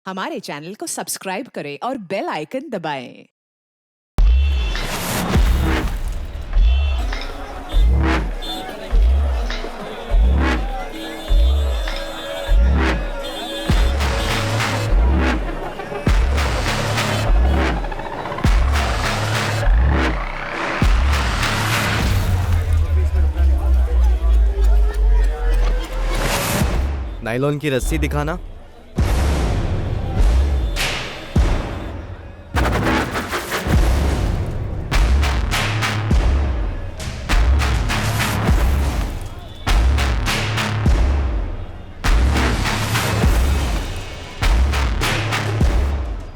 हमारे चैनल को सब्सक्राइब करें और बेल आइकन दबाएं। नायलॉन की रस्सी दिखाना।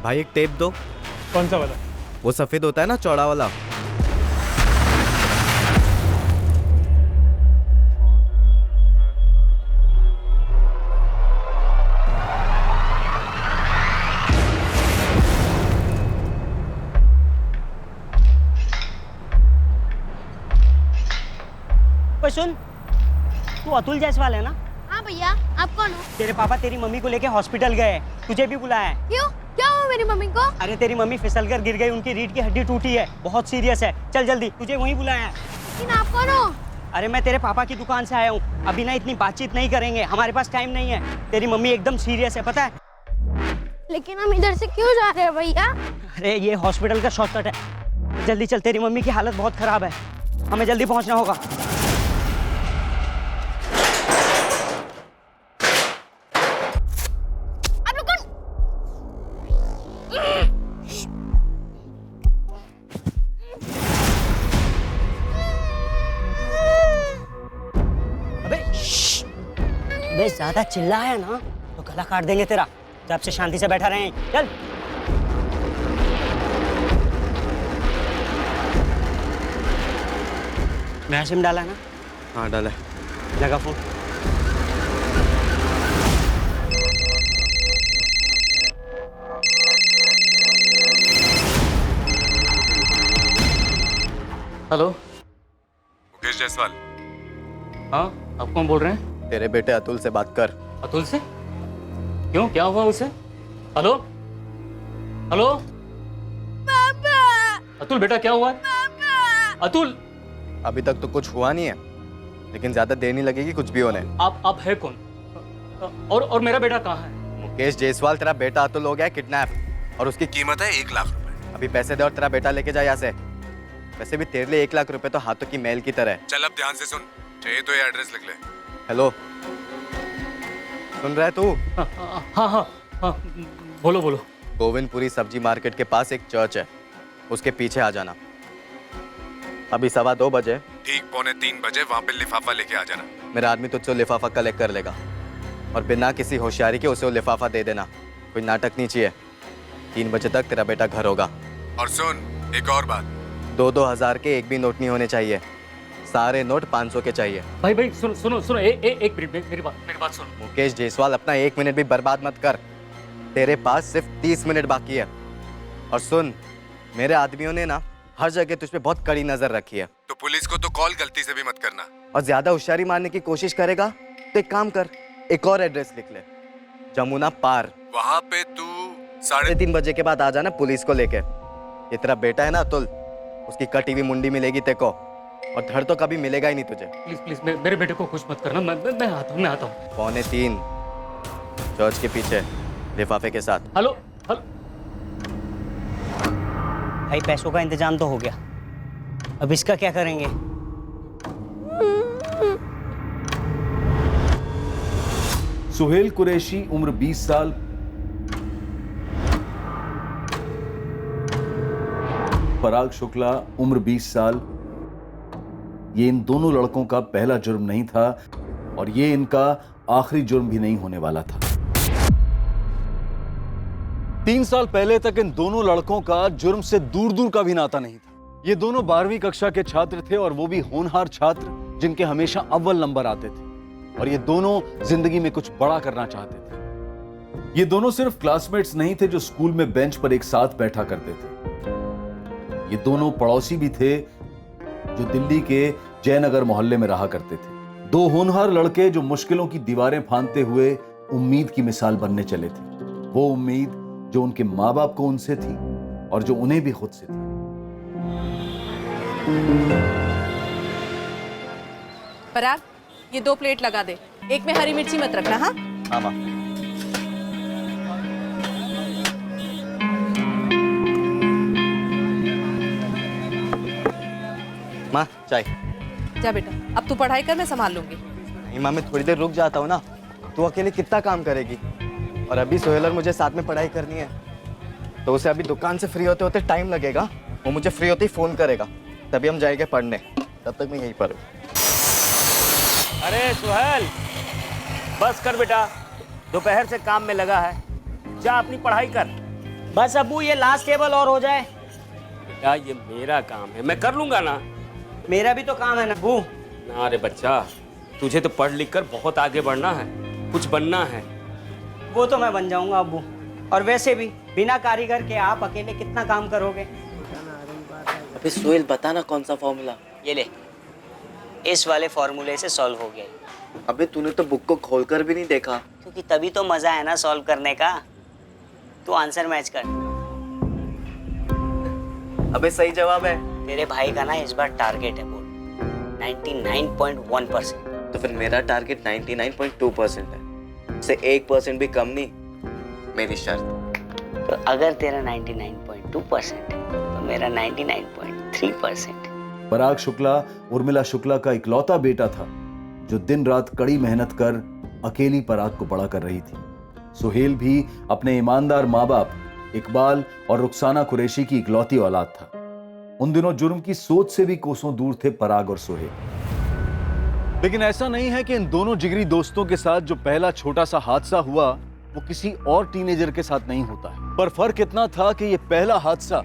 भाई एक टेप दो। कौन सा वाला? वो सफेद होता है ना, चौड़ा वाला। सुन, तू अतुल जायसवाल है ना? हाँ भैया, आप कौन हो? तेरे पापा तेरी मम्मी को लेके हॉस्पिटल गए, तुझे भी बुलाया है। क्यों? क्या हुआ मेरी मम्मी को? अरे तेरी मम्मी फिसलकर गिर गई, उनकी रीढ़ की हड्डी टूटी है, बहुत सीरियस है। चल जल्दी, तुझे वहीं बुलाया है। लेकिन आप कौन हो? अरे मैं तेरे पापा की दुकान से आया हूँ। अभी ना इतनी बातचीत नहीं करेंगे, हमारे पास टाइम नहीं है। तेरी मम्मी एकदम सीरियस है, पता है? लेकिन हम इधर से क्यों जा रहे हैं भैया? अरे ये हॉस्पिटल का शॉर्टकट है। जल्दी चल, तेरी मम्मी की हालत बहुत खराब है, हमें जल्दी पहुँचना होगा। आप लोग कौन? अबे ज्यादा चिल्लाया ना तो गला काट देंगे तेरा। जब से शांति से बैठा रहे, चल। नया सिम डाला ना? हाँ डाला। लगा फोन। हेलो, मुकेश जायसवाल। हाँ आप कौन बोल रहे हैं? तेरे बेटे अतुल से बात कर। अतुल से? क्यों, क्या हुआ उसे? हेलो हेलो पापा! अतुल बेटा, क्या हुआ? अतुल! अभी तक तो कुछ हुआ नहीं है, लेकिन ज्यादा देर नहीं लगेगी कुछ भी होने। आप है कौन? और मेरा बेटा कहाँ है? मुकेश जायसवाल, तेरा बेटा अतुल हो गया किडनैप और उसकी कीमत है 1 लाख रुपए। अभी पैसे दे और तेरा बेटा लेके जा यहाँ से। वैसे भी तेरे लिए 1 लाख रुपए तो हाथों की मैल की तरह है। चल अब ध्यान से सुन, चाहिए तो ये एड्रेस लिख ले। हेलो, सुन रहा है तू? हाँ, बोलो बोलो। गोविंदपुरी सब्जी मार्केट के पास एक चर्च है, उसके पीछे आ जाना। अभी 2:15 बजे। ठीक 2:45 बजे वहाँ पे लिफाफा लेके आ जाना। मेरा आदमी तुझसे लिफाफा कलेक्ट कर लेगा और बिना किसी होशियारी के उसे वो लिफाफा दे देना। कोई नाटक नहीं चाहिए। 3 बजे तक तेरा बेटा घर होगा। और सुन, एक और बात, 2-2 हजार के एक भी नोट नहीं होने चाहिए, सारे नोट 500 के चाहिए। भाई सुनो, एक मिनट, मेरी बात सुनो। मुकेश जायसवाल, अपना 1 मिनट भी बर्बाद मत कर। तेरे पास सिर्फ 30 मिनट बाकी है। और सुन, मेरे आदमियों ने ना हर जगह तुझ पे बहुत कड़ी नजर रखी है। तो पुलिस को तो कॉल गलती से भी मत करना। और ज्यादा होशियारी मारने की कोशिश करेगा तो एक काम कर, एक और एड्रेस लिख ले, जमुना पार। वहाँ पे तू 3:30 बजे के बाद आ जाना पुलिस को लेके। ये तेरा बेटा है ना अतुल, उसकी कटी हुई मुंडी मिलेगी तेको, और धड़ तो कभी मिलेगा ही नहीं तुझे। प्लीज मेरे बेटे को कुछ मत करना। मैं आता हूँ। 2:45 चर्च के पीछे लिफाफे के साथ। हेलो। भाई पैसों का इंतजाम तो हो गया, अब इसका क्या करेंगे? सुहेल कुरैशी उम्र 20 साल, पराग शुक्ला उम्र 20 साल। ये इन दोनों लड़कों का पहला जुर्म नहीं था और ये इनका आखिरी जुर्म भी नहीं होने वाला था। 3 साल पहले तक इन दोनों लड़कों का जुर्म से दूर दूर का भी नाता नहीं था। ये दोनों 12वीं कक्षा के छात्र थे और वो भी होनहार छात्र जिनके हमेशा अव्वल नंबर आते थे, और ये दोनों जिंदगी में कुछ बड़ा करना चाहते थे। ये दोनों सिर्फ क्लासमेट्स नहीं थे जो स्कूल में बेंच पर एक साथ बैठा करते थे, ये दोनों पड़ोसी भी थे जो दिल्ली के जयनगर मोहल्ले में रहा करते थे। 2 होनहार लड़के जो मुश्किलों की दीवारें फांदते हुए उम्मीद की मिसाल बनने चले थे। वो उम्मीद जो उनके माँ बाप को उनसे थी और जो उन्हें भी खुद से थी। पराग, ये 2 प्लेट लगा दे। एक में हरी मिर्ची मत रखना। हाँ, हाँ माँ। माँ चाय। जा बेटा, अब तू पढ़ाई कर, मैं संभाल लूंगी। नहीं माँ, मैं थोड़ी देर रुक जाता हूँ ना, तू अकेले कितना काम करेगी। और अभी सोहेल और मुझे साथ में पढ़ाई करनी है, तो उसे अभी दुकान से फ्री होते होते टाइम लगेगा। वो मुझे फ्री होते ही फोन करेगा, तभी हम जाएंगे पढ़ने। तब तक मैं यहीं पर हूँ। अरे सुहेल, बस कर बेटा, दोपहर से काम में लगा है, जा अपनी पढ़ाई कर। बस अब्बू, ये लास्ट टेबल और हो जाए। बेटा ये मेरा काम है, मैं कर लूंगा ना। मेरा भी तो काम है ना अब्बू। ना रे बच्चा, तुझे तो पढ़ लिख कर बहुत आगे बढ़ना है, कुछ बनना है। वो तो मैं बन जाऊंगा अब्बू। और वैसे भी बिना कारीगर के आप अकेले कितना काम करोगे। अबे सोहेल, बता ना कौन सा फॉर्मूला। ये ले, इस वाले फॉर्मूले से सॉल्व हो गया। अबे तूने तो बुक को खोलकर भी नहीं देखा। क्योंकि तभी तो मजा है ना सॉल्व करने का। तू आंसर मैच कर। अबे सही जवाब है। तेरे भाई का ना इस बार टारगेट है बोल 99.1%। तो फिर मेरा टारगेट 99.2% है, उससे 1% भी कम नहीं, मेरी शर्त। तो अगर तेरा 99.2% है तो मेरा 99.3%। पराग शुक्ला उर्मिला शुक्ला का इकलौता बेटा था जो दिन रात कड़ी मेहनत कर अकेली पराग को बड़ा कर रही थी। सुहेल भी अपने ईमानदार माँ बाप इकबाल और रुखसाना कुरैशी की इकलौती औलाद था। उन दिनों जुर्म की सोच से भी कोसों दूर थे पराग और सुहेल। लेकिन ऐसा नहीं है कि इन दोनों जिगरी दोस्तों के साथ जो पहला छोटा सा हादसा हुआ वो किसी और टीनेजर के साथ नहीं होता है। पर फर्क इतना था कि यह पहला हादसा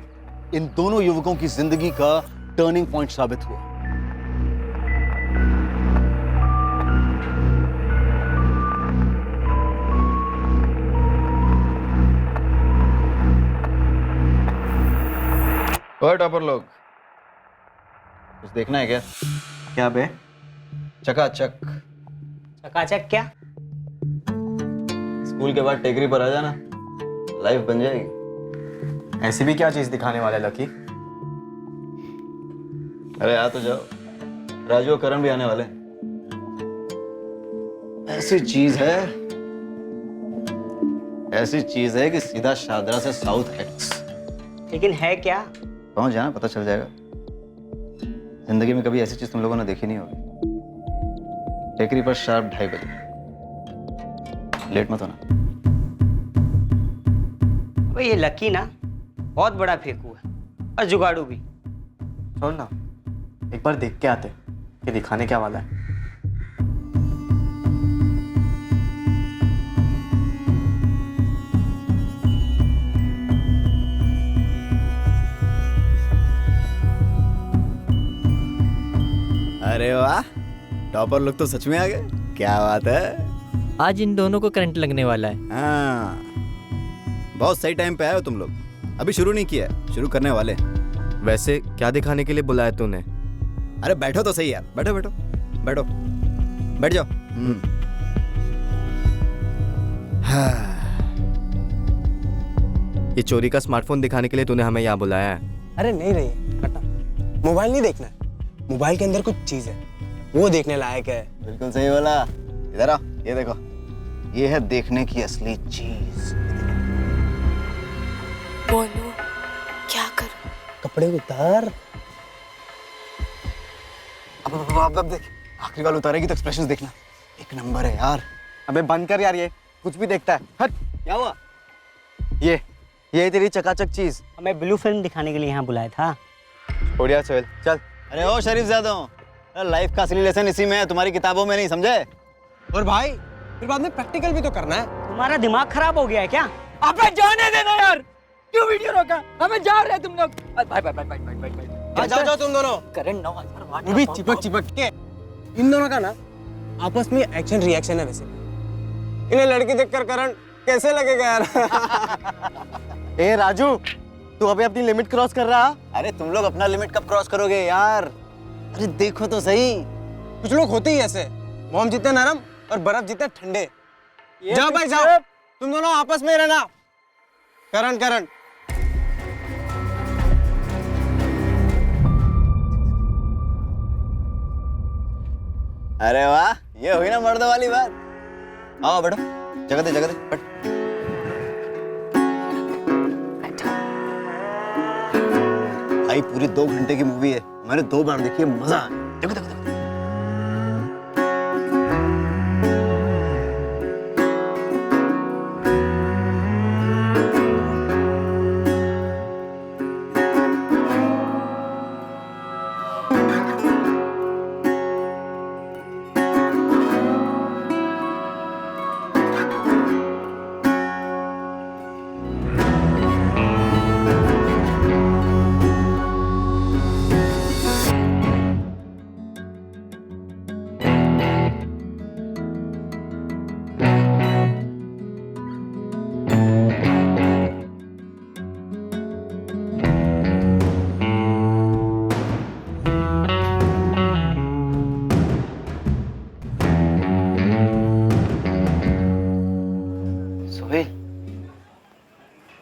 इन दोनों युवकों की जिंदगी का टर्निंग पॉइंट साबित हुआ। और टॉपर लोग, कुछ देखना है क्या? क्या बे? चकाचक। चकाचक क्या? स्कूल के बाद टेकरी पर आ जाना, लाइफ बन जाएगी। ऐसी भी क्या चीज दिखाने वाला लकी? अरे आ तो जाओ, राजू और करण भी आने वाले। ऐसी चीज है कि सीधा शादरा से साउथ एक्स। लेकिन है क्या? पहुंच जाना, पता चल जाएगा। जिंदगी में कभी ऐसी चीज तुम लोगों ने देखी नहीं होगी। टेकरी पर शार्प 2:30 बजे, लेट मत होना। ये लकी ना बहुत बड़ा फेंकू है और जुगाड़ू भी। छोड़ ना, एक बार देख के आते कि दिखाने क्या वाला है। अरे वाह, टॉपर लोग तो सच में आ गए। क्या बात है, आज इन दोनों को करंट लगने वाला है। हाँ, बहुत सही टाइम पे आए हो तुम लोग। अभी शुरू नहीं किया है, शुरू करने वाले। वैसे क्या दिखाने के लिए बुलाया तूने? अरे बैठो तो सही यार, बैठो बैठो बैठो, बैठ जाओ। हाँ। ये चोरी का स्मार्टफोन दिखाने के लिए तूने हमें यहाँ बुलाया है? अरे नहीं रही हटा, मोबाइल नहीं देखना है। मोबाइल के अंदर कुछ चीज है, वो देखने लायक है। बिल्कुल सही बोला। इधर आओ, ये देखो, ये है देखने की असली चीज। बोलो क्या करूं? कपड़े उतार। अब देख, आखिरी वाला उतारेगी तो एक्सप्रेशंस देखना, एक नंबर है यार। अबे बंद कर यार, ये कुछ भी देखता है। हट। क्या हुआ? ये तेरी चकाचक चीज। हमें ब्लू फिल्म दिखाने के लिए यहाँ बुलाया था। बढ़िया सोहेल, चल। अरे ओ शरीफ ज्यादा, लाइफ का असली लेसन इसी में है, तुम्हारी किताबों में नहीं, समझे? और भाई फिर बाद में प्रैक्टिकल भी तो करना है। तुम्हारा दिमाग खराब हो गया है क्या? अबे जाने देना यार, क्यों वीडियो रोका? हमें जा रहे तुम लोग। भाई जाओ तुम दोनों। करण 9,000 वो भी चिपक के। इन दोनों का ना आपस में एक्शन रिएक्शन है। वैसे इन्हें लड़की देखकर करण कैसे लगेगा यार? ए राजू, तू अभी अपनी लिमिट क्रॉस कर रहा। अरे तुम लोग अपना लिमिट कब क्रॉस करोगे यार? अरे देखो तो सही, कुछ लोग होते ही ऐसे, मोम जितने नरम और बर्फ जितने ठंडे। जाओ भाई जाओ, तुम दोनों आपस में रहना। Current current. अरे वाह, ये हुई ना मर्दों वाली बात। आओ बैठो, जगह दे बैठ। भाई पूरी 2 घंटे की मूवी है, मैंने 2 बार देखी है, मजा आ गया। देखो देखो देखो।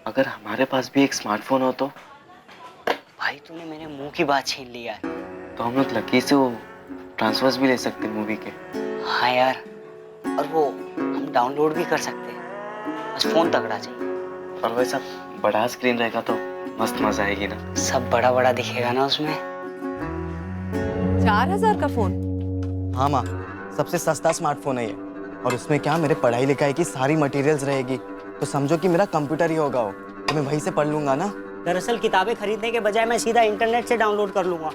अगर हमारे पास भी एक स्मार्टफोन हो तो? भाई तूने मेरे मुंह की बात छीन लिया है। तो हम लोग लकी से वो ट्रांसफर्स भी ले सकते मूवी के। हाँ यार, और वो हम डाउनलोड भी कर सकते हैं, बस फोन तगड़ा चाहिए। और वैसा बड़ा स्क्रीन रहेगा तो मस्त मजा आएगी ना। सब बड़ा बड़ा दिखेगा ना उसमें। 4000 का फोन? हाँ माँ, सबसे सस्ता स्मार्टफोन है ये। और उसमें क्या मेरे पढ़ाई लिखाई की सारी मटेरियल्स रहेगी, तो समझो कि मेरा कंप्यूटर ही होगा वो, तो मैं वहीं से पढ़ लूंगा ना। दरअसल किताबें खरीदने के बजाय मैं सीधा इंटरनेट से डाउनलोड कर लूंगा।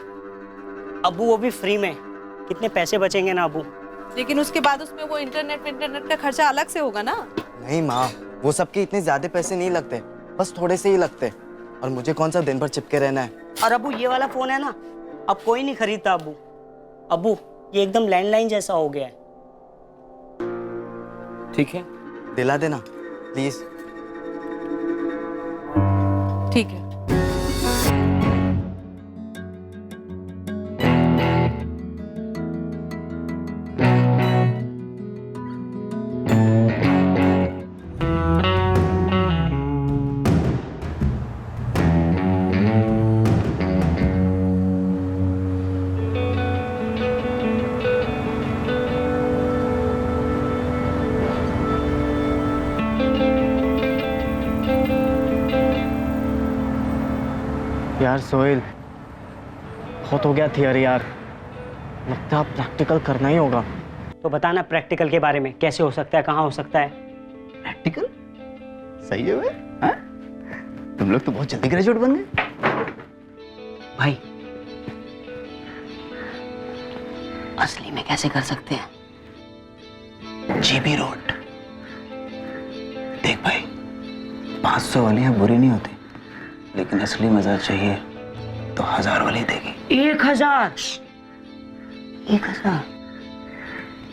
अबू वो भी फ्री में, कितने पैसे बचेंगे ना अबू। लेकिन उसके बाद उसमें वो इंटरनेट का खर्चा अलग से होगा ना। नहीं माँ, वो सबके इतने ज्यादा पैसे नहीं लगते, बस थोड़े से ही लगते। और मुझे कौन सा दिन भर चिपके रहना है। और अबू ये वाला फोन है ना, अब कोई नहीं खरीदता अबू। अबू ये एकदम लैंडलाइन जैसा हो गया है। ठीक है, दिला देना प्लीज। ठीक है। यार सोहेल, बहुत हो गया थियरी यार, लगता है प्रैक्टिकल करना ही होगा। तो बताना प्रैक्टिकल के बारे में, कैसे हो सकता है, कहाँ हो सकता है। प्रैक्टिकल सही है वे? हाँ? तुम लोग तो बहुत जल्दी ग्रेजुएट बन गए। भाई असली में कैसे कर सकते हैं? GB road. देख भाई, 500 वालियां बुरी नहीं होती, लेकिन असली मजा चाहिए तो 1000 वाली देगी। 1000? 1000?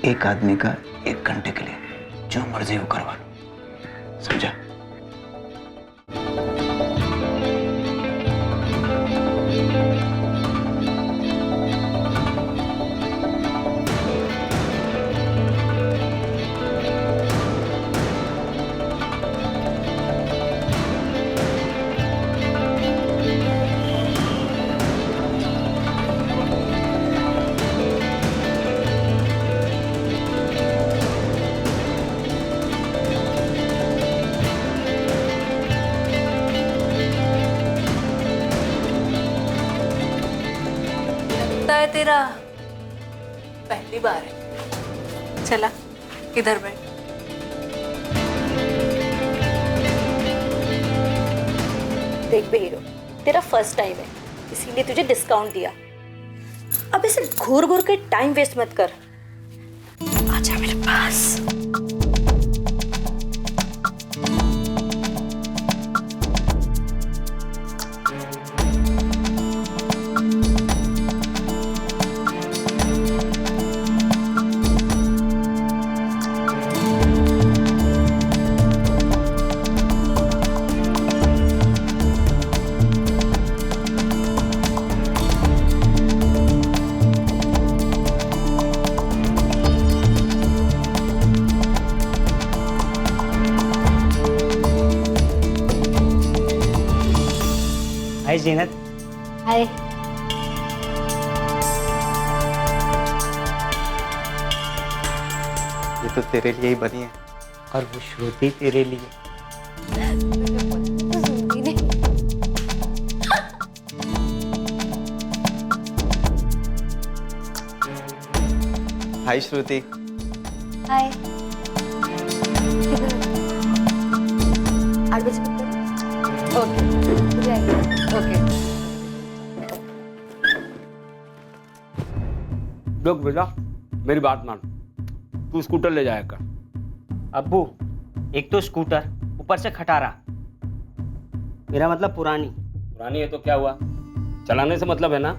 एक आदमी का 1 घंटे के लिए जो मर्जी वो करवा लो, समझा? है तेरा पहली बार है। चला इधर बैठ। देख बेहीरो, तेरा फर्स्ट टाइम है, इसीलिए तुझे डिस्काउंट दिया। अब ऐसे घूर घूर के टाइम वेस्ट मत कर, आजा मेरे पास। हाय जीनत। हाय। ये तो तेरे लिए ही बनी है। और वो श्रुति तेरे लिए। हाय श्रुति। हाय। 8 बजे पिक करो। ओके। देख बेटा, मेरी बात मान, तू स्कूटर ले जाएगा। अब्बू, एक तो स्कूटर, ऊपर से खटारा। मेरा मतलब पुरानी। पुरानी है तो क्या हुआ, चलाने से मतलब है ना।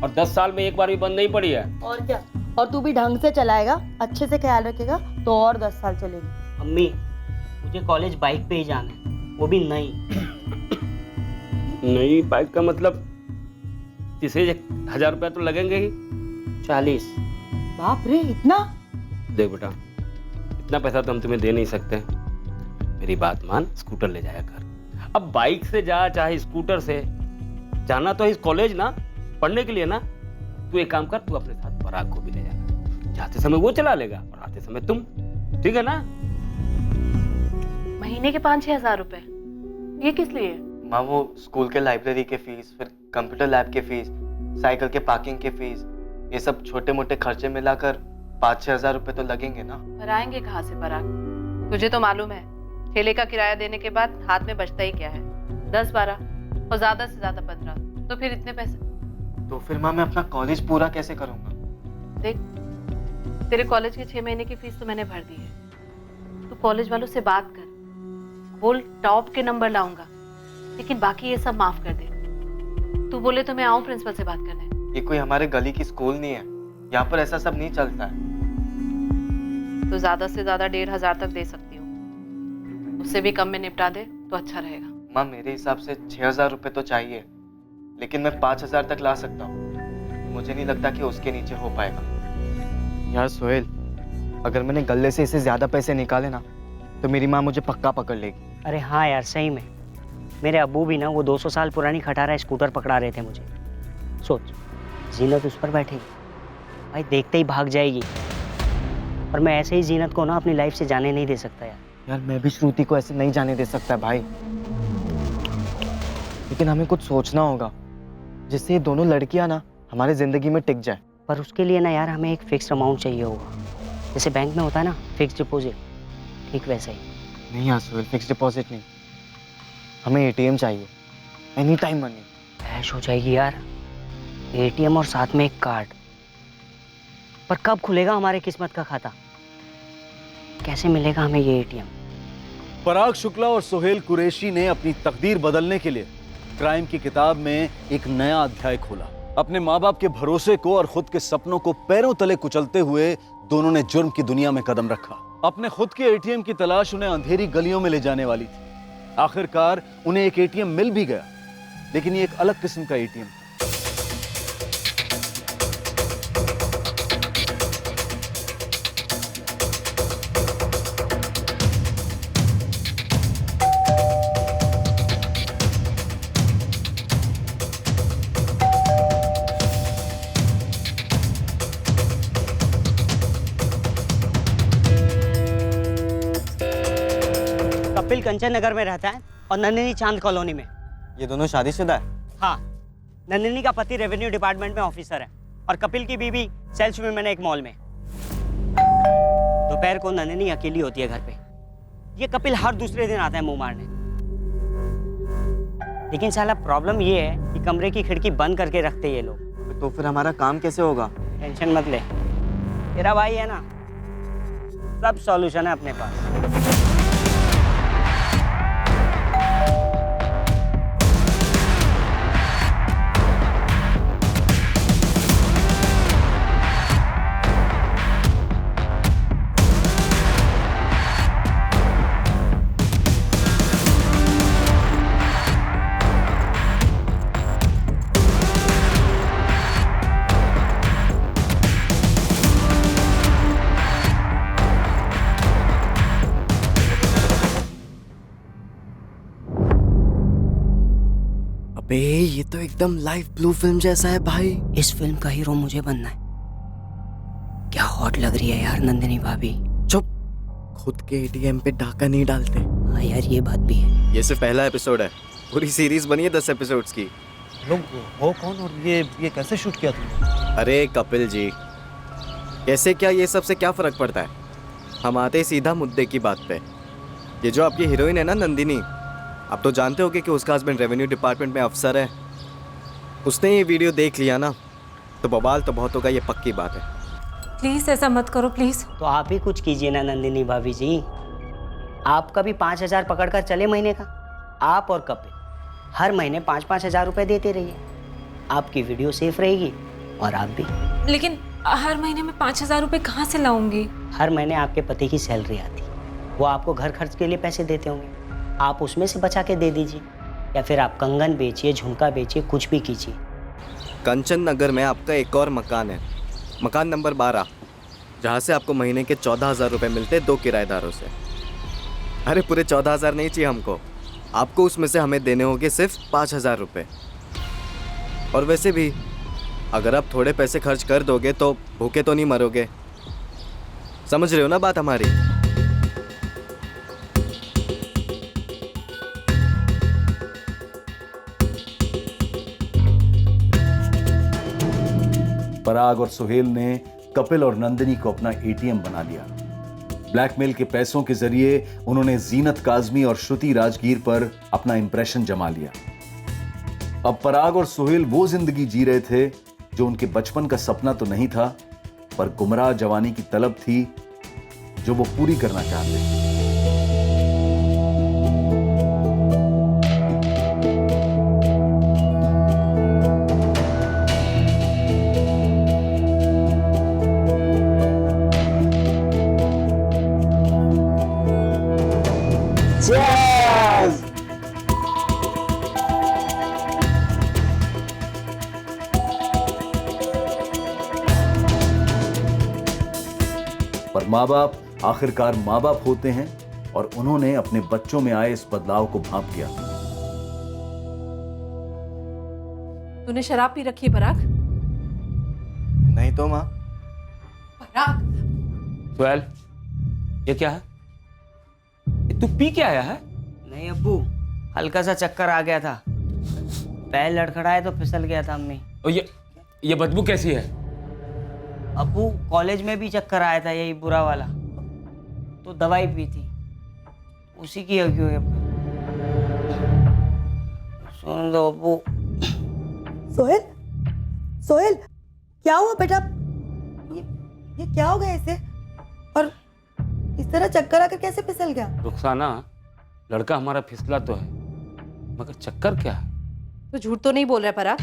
और 10 साल में एक बार भी बंद नहीं पड़ी है। और क्या, और तू भी ढंग से चलाएगा, अच्छे से ख्याल रखेगा तो और 10 साल चलेगी। अम्मी, मुझे कॉलेज बाइक पे ही जाना है, वो भी नई। नई बाइक का मतलब 30,000 रुपया तो लगेंगे ही। 40। बाप रे, इतना? देख बेटा, इतना पैसा तो हम तुम्हें दे नहीं सकते। मेरी बात मान, स्कूटर ले जाया कर। अब बाइक से जा चाहे स्कूटर से, जाना तो इस कॉलेज ना, पढ़ने के लिए ना। तू एक काम कर, तू अपने साथ पराग को भी ले जाना। जाते समय वो चला लेगा और आते समय तुम, ठीक है ना। महीने के 5-6 हजार रुपए, ये किस लिए? माँ, वो स्कूल के लाइब्रेरी के फीस, फिर कंप्यूटर लैब के फीस, साइकिल के पार्किंग के फीस, ये सब छोटे मोटे खर्चे मिलाकर 5-6 हजार रुपए तो लगेंगे ना। पर आएंगे कहाँ से पराग? तुझे तो मालूम है, ठेले का किराया देने के बाद हाथ में बचता ही क्या है, 10-12 और ज्यादा से ज्यादा 15। तो फिर इतने पैसे। तो फिर माँ, मैं अपना कॉलेज पूरा कैसे करूँगा? देख, तेरे कॉलेज के 6 महीने की फीस तो मैंने भर दी है। तू कॉलेज वालों से बात कर, बोल टॉप के नंबर लाऊंगा, लेकिन बाकी ये सब माफ कर दे। तू बोले तो मैं आऊं प्रिंसिपल से बात करने। ये कोई हमारे गली की स्कूल नहीं है, यहाँ पर ऐसा सब नहीं चलता है। तो ज्यादा से ज्यादा 1,500 तक दे सकती हूँ, उससे भी कम में निपटा दे तो अच्छा रहेगा। माँ, मेरे हिसाब से 6,000 रुपए तो चाहिए, लेकिन मैं 5,000 तक ला सकता हूँ। मुझे नहीं लगता कि उसके नीचे हो पाएगा। यार सोहेल, अगर मैंने गले से इससे ज्यादा पैसे निकाले ना, तो मेरी माँ मुझे पक्का पकड़ लेगी। अरे हाँ यार, सही में मेरे अब्बू भी ना वो 200 साल पुरानी खटारा स्कूटर पकड़ा रहे थे मुझे। सोच, जीनत उस पर बैठेगी, भाई देखते ही भाग जाएगी। और मैं ऐसे ही जीनत को ना अपनी लाइफ से जाने नहीं दे सकता यार। यार मैं भी श्रुति को ऐसे नहीं जाने दे सकता भाई, लेकिन हमें कुछ सोचना होगा जिससे ये दोनों लड़कियां ना हमारे जिंदगी में टिक जाए। पर उसके लिए ना यार हमें एक फिक्स अमाउंट चाहिए होगा, जैसे बैंक में होता है ना फिक्स डिपॉजिट, ठीक वैसे ही। नहीं यार सोहेल, फिक्स डिपॉजिट नहीं, हमें एटीएम चाहिए, एनी टाइम मनी। ऐश हो जाएगी यार, एटीएम और साथ में एक कार्ड। पर कब खुलेगा हमारे किस्मत का खाता, कैसे मिलेगा हमें ये एटीएम? पराग शुक्ला और सोहेल कुरैशी ने अपनी तकदीर बदलने के लिए क्राइम की किताब में एक नया अध्याय खोला। अपने माँ बाप के भरोसे को और खुद के सपनों को पैरों तले कुचलते हुए दोनों ने जुर्म की दुनिया में कदम रखा। अपने खुद के एटीएम की तलाश उन्हें अंधेरी गलियों में ले जाने वाली थी। आखिरकार उन्हें एक एटीएम मिल भी गया, लेकिन ये एक अलग किस्म का एटीएम था। कपिल कंचन नगर में रहता है और नंदिनी चांद कॉलोनी में। ये दोनों शादीशुदा है? हाँ, नंदिनी का पति रेवेन्यू डिपार्टमेंट में ऑफिसर है और कपिल की बीवी सेल्स वुमेन है एक मॉल में। दोपहर को नंदिनी अकेली होती है घर पे। ये कपिल हर दूसरे दिन आता है मुंह मारने। लेकिन साला प्रॉब्लम ये है कि कमरे की खिड़की बंद करके रखते ये लोग। तो फिर हमारा काम कैसे होगा? टेंशन मत ले, तेरा भाई है ना, सब सॉल्यूशन है अपने पास। अबे ये तो एकदम लाइव ब्लू फिल्म जैसा है भाई। इस फिल्म का हीरो मुझे बनना है। क्या हॉट लग रही है यार नंदिनी भाभी। चुप, खुद के एटीएम पे डाका नहीं डालते। हाँ यार ये बात भी है। ये सिर्फ पहला एपिसोड है, पूरी सीरीज बनी है 10 एपिसोड्स की। लोग हो कौन और ये कैसे शूट किया तुमने? अरे कपिल जी, कैसे क्या ये सबसे क्या फर्क पड़ता है। हम आते ही सीधा मुद्दे की बात पे। ये जो आपकी हीरोइन है ना नंदिनी, आप तो जानते होगे कि उसका हस्बैंड रेवेन्यू डिपार्टमेंट में अफसर है। उसने ये वीडियो देख लिया ना तो बवाल तो बहुत होगा, ये पक्की बात है। प्लीज ऐसा मत करो प्लीज। तो आप ही कुछ कीजिए ना नंदिनी भाभी जी। आपका भी 5,000 पकड़ कर चले महीने का। आप और कपिल हर महीने 5-5 हज़ार रुपए देते रहिए। आपकी वीडियो सेफ रहेगी और आप भी। लेकिन हर महीने में 5,000 रुपए कहाँ से लाऊंगी? हर महीने आपके पति की सैलरी आती, वो आपको घर खर्च के लिए पैसे देते होंगे, आप उसमें से बचा के दे दीजिए। या फिर आप कंगन बेचिए, झुमका बेचिए, कुछ भी कीजिए। कंचन नगर में आपका एक और मकान है, मकान नंबर 12, जहाँ से आपको महीने के 14,000 रुपये मिलते 2 किराएदारों से। अरे पूरे 14,000 नहीं चाहिए हमको, आपको उसमें से हमें देने होंगे सिर्फ 5,000 रुपये। और वैसे भी अगर आप थोड़े पैसे खर्च कर दोगे तो भूखे तो नहीं मरोगे। समझ रहे हो ना बात हमारी? पराग और सुहेल ने कपिल और नंदिनी को अपना एटीएम बना लिया। ब्लैकमेल के पैसों के जरिए उन्होंने जीनत काजमी और श्रुति राजगीर पर अपना इंप्रेशन जमा लिया। अब पराग और सुहेल वो जिंदगी जी रहे थे जो उनके बचपन का सपना तो नहीं था, पर गुमराह जवानी की तलब थी जो वो पूरी करना चाहते थे। पर माँ बाप आखिरकार माँ बाप होते हैं और उन्होंने अपने बच्चों में आए इस बदलाव को भांप लिया। तूने शराब पी रखी है पराग? नहीं तो माँ। पराग, सुहेल, ये क्या है? ये तू पी के आया है? नहीं अब्बू, हल्का सा चक्कर आ गया था, पैर लड़खड़ाए तो फिसल गया था अम्मी। और ये बदबू कैसी है? अब्बू कॉलेज में भी चक्कर आया था यही बुरा वाला, तो दवाई पी थी, उसी की लगी हुई। सुन दो अब्बू। सोहेल, सोहेल क्या हुआ बेटा? ये क्या हो गया इसे? और इस तरह चक्कर आकर कैसे फिसल गया? रुखसाना, लड़का हमारा फिसला तो है, मगर चक्कर क्या है? तो झूठ तो नहीं बोल रहा पराग?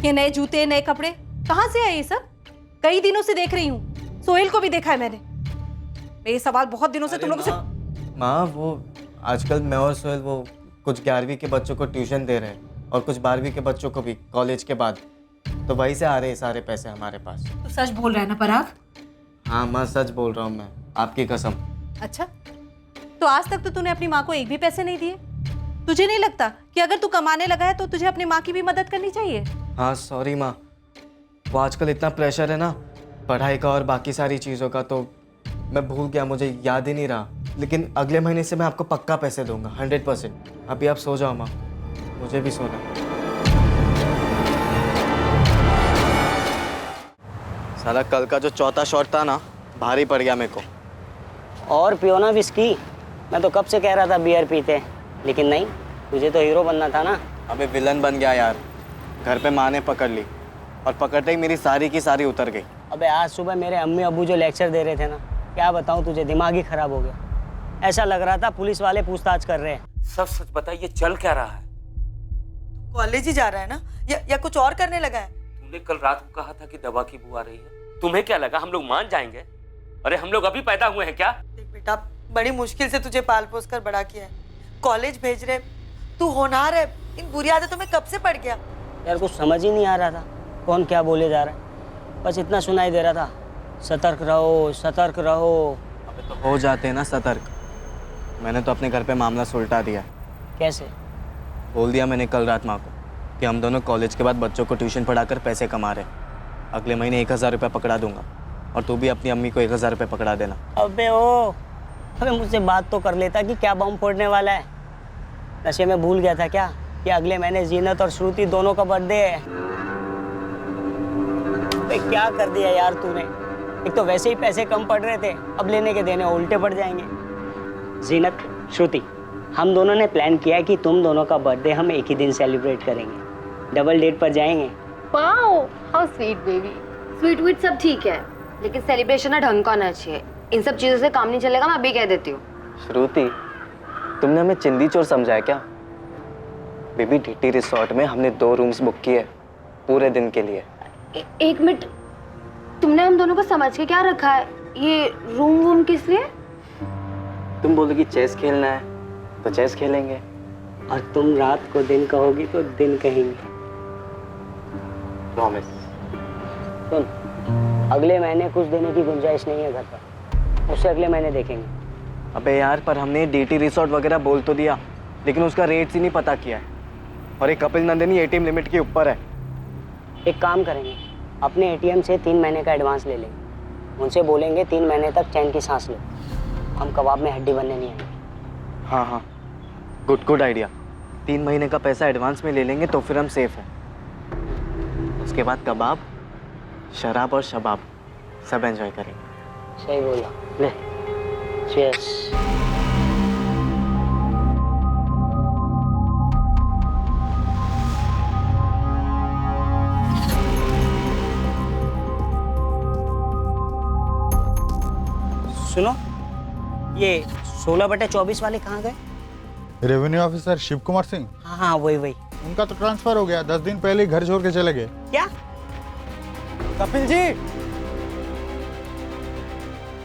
ये नए जूते, नए कपड़े कहाँ से आए ये सब? कई दिनों से देख रही हूँ, सोहेल को भी देखा है मैंने। ये सवाल बहुत दिनों से तुम लोगों से। माँ वो आजकल मैं और सोहेल वो कुछ 11वीं के बच्चों को ट्यूशन दे रहे हैं और कुछ 12वीं के बच्चों को भी कॉलेज के बाद, तो वहीं से आ रहे हैं सारे पैसे हमारे पास। तू सच बोल रहा है ना पराग? हाँ माँ सच बोल रहा हूँ मैं, आपकी कसम। अच्छा, तो आज तक तो तूने अपनी माँ को एक भी पैसे नहीं दिए? तुझे नहीं लगता कि अगर तू कमाने लगा है तो तुझे अपनी माँ की भी मदद करनी चाहिए? हाँ सॉरी माँ, वो आजकल इतना प्रेशर है ना पढ़ाई का और बाकी सारी चीज़ों का, तो मैं भूल गया, मुझे याद ही नहीं रहा। लेकिन अगले महीने से मैं आपको पक्का पैसे दूंगा 100%। अभी आप सो जाओ माँ, मुझे भी सोना। साला कल का जो चौथा शॉट था ना, भारी पड़ गया मेरे को। और पियो ना विस्की, मैं तो कब से कह रहा था बियर पीते, लेकिन नहीं, तुझे तो हीरो बनना था ना। अबे विलन बन गया यार, घर पे माँ ने पकड़ ली और पकड़ते ही मेरी सारी की सारी उतर गई। अबे आज सुबह मेरे अम्मी अब्बू जो लेक्चर दे रहे थे ना, क्या बताऊं तुझे, दिमाग ही खराब हो गया। ऐसा लग रहा था पुलिस वाले पूछताछ कर रहे हैं। सब सच बता, ये चल क्या रहा है? कॉलेज ही जा रहा है ना, या कुछ और करने लगा है? तूने कल रात को कहा था कि दवा की बू आ रही है, तुम्हें क्या लगा हम लोग मान जाएंगे? अरे हम लोग अभी पैदा हुए हैं क्या? देख बेटा, बड़ी मुश्किल से तुझे पाल पोस कर बड़ा किया है, कॉलेज भेज रहे, तू होनहार है, इन बुरी आदतों में कब से पड़ गया? यार कुछ समझ ही नहीं आ रहा था कौन क्या बोले जा रहा है, बस इतना सुनाई दे रहा था, सतर्क रहो सतर्क रहो। अबे तो हो जाते हैं ना सतर्क। मैंने तो अपने घर पे मामला सुलटा दिया। कैसे? बोल दिया मैंने कल रात माँ को कि हम दोनों कॉलेज के बाद बच्चों को ट्यूशन पढ़ाकर पैसे कमा रहे। अगले महीने 1000 रुपये पकड़ा दूंगा और तू भी अपनी अम्मी को 1000 रुपये पकड़ा देना। अबे मुझसे बात तो कर लेता कि क्या बम फोड़ने वाला है। नशे में भूल गया था क्या कि अगले महीने जीनत और श्रुति दोनों का बर्थडे है। अबे क्या कर दिया यार तूने। एक तो वैसे ही पैसे कम पड़ रहे थे, अब लेने के देने उल्टे पड़ जाएंगे। जीनत, श्रुति, हम दोनों ने प्लान किया है कि तुम दोनों का बर्थडे हम एक ही दिन सेलिब्रेट करेंगे। डबल डेट पर जाएंगे। Wow, how sweet baby. Sweet wheat सब ठीक है, लेकिन सेलिब्रेशन ना ढंग का होना चाहिए। इन सब चीजों से काम नहीं चलेगा, मैं अभी कह देती हूँ। श्रुति, तुमने हमें चिंदी चोर समझा है क्या? बेबी, डीटी रिसोर्ट में हमने 2 रूम्स बुक किए पूरे दिन के लिए। एक मिनट, तुमने हम दोनों को समझ के क्या रखा है? ये रूम वूम किस लिए? तुम बोलोगी चेस खेलना है तो चेस खेलेंगे, और तुम रात को दिन कहोगी तो दिन कहेंगे। प्रॉमिस। सुन, अगले महीने कुछ देने की गुंजाइश नहीं है घर पर, उससे अगले महीने देखेंगे। अबे यार, पर हमने डीटी रिसोर्ट वगैरह बोल तो दिया, लेकिन उसका रेट ही नहीं पता किया है। और एक कपिल नंदिनी एटीएम लिमिट के ऊपर है। एक काम करेंगे, अपने एटीएम से 3 महीने का एडवांस ले लेंगे। उनसे बोलेंगे 3 महीने तक चैन की सांस लो, हम कबाब में हड्डी बनने नहीं आएंगे। हाँ, गुड आइडिया। 3 महीने का पैसा एडवांस में ले लेंगे तो फिर हम सेफ हैं। उसके बाद कबाब, शराब और शबाब सब एंजॉय करेंगे। सही बोला। ले, चीयर्स। सुनो, ये 16/24 वाले कहाँ गए? Revenue officer Shiv Kumar Singh. हाँ, वही। उनका तो ट्रांसफर हो गया, 10 दिन पहले ही घर छोड़ के चले गए। क्या? कपिल जी,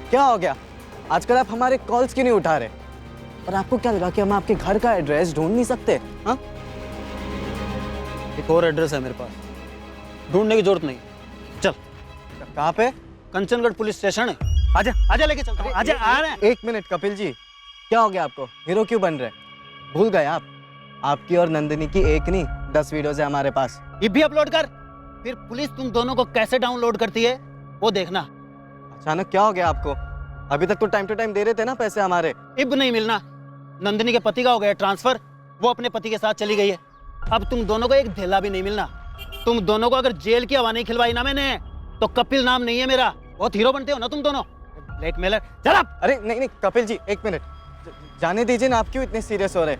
क्या हो गया? आजकल आप हमारे कॉल्स क्यों नहीं उठा रहे? और आपको क्या लगा कि हम आपके घर का एड्रेस ढूंढ नहीं सकते? हाँ, एक और एड्रेस है मेरे पास, ढूंढने की जरूरत नहीं। चल। कहाँ पे? कंचनगढ़ पुलिस स्टेशन है। आजा लेके चलता हूँ। आजा, आ रहे हैं। 1 मिनट कपिल जी, क्या हो गया आपको? हीरो क्यों बन रहे? भूल गए आप? आपकी और नंदिनी की एक नहीं 10 वीडियोज है हमारे पास। ये भी अपलोड कर, फिर पुलिस तुम दोनों को कैसे डाउनलोड करती है वो देखना। अचानक क्या हो गया आपको? अभी तक तो टाइम टू टाइम दे रहे थे ना पैसे हमारे। इब नहीं मिलना। नंदिनी के पति का हो गया ट्रांसफर, वो अपने पति के साथ चली गई है। अब तुम दोनों को एक धेला भी नहीं मिलना। तुम दोनों को अगर जेल की हवा नहीं खिलवाई ना मैंने, तो कपिल नाम नहीं है मेरा। बहुत हीरो बनते हो ना तुम दोनों, ब्लैकमेलर। चल अब। अरे नहीं कपिल जी, 1 मिनट जाने दीजिए ना। आप क्यों इतने सीरियस हो रहे?